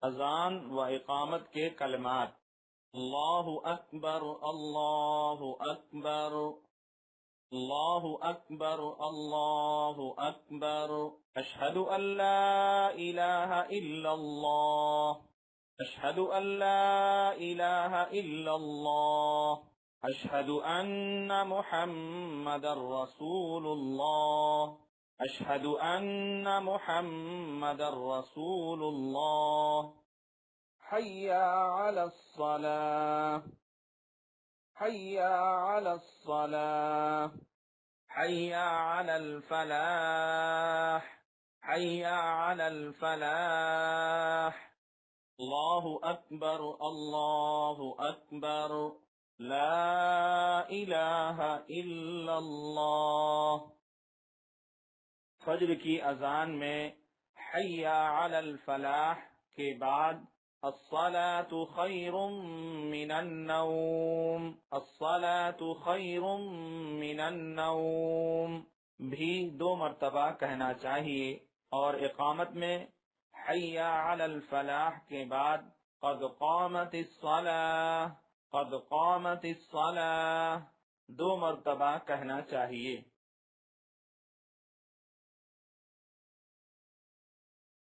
اذان و اقامت کے کلمات: اللہ اکبر، اللہ اکبر، اللہ اکبر، اللہ اکبر، اشہد ان لا الہ الا اللہ، اشہد ان لا الہ الا اللہ، اشہد ان محمد رسول اللہ، اشہد ان محمد رسول اللہ، حی علی الصلاة، حی علی الصلاة، حی علی الفلاح، حی علی الفلاح، اللہ اکبر، اللہ اکبر، لا الہ الا اللہ۔ فجر کی اذان میں حی علی الفلاح کے بعد الصلاة خیر من النوم، الصلاة خیر من النوم بھی 2 مرتبہ کہنا چاہیے، اور اقامت میں حی علی الفلاح کے بعد قد قامت الصلاة، قد قامت الصلاة 2 مرتبہ کہنا چاہیے۔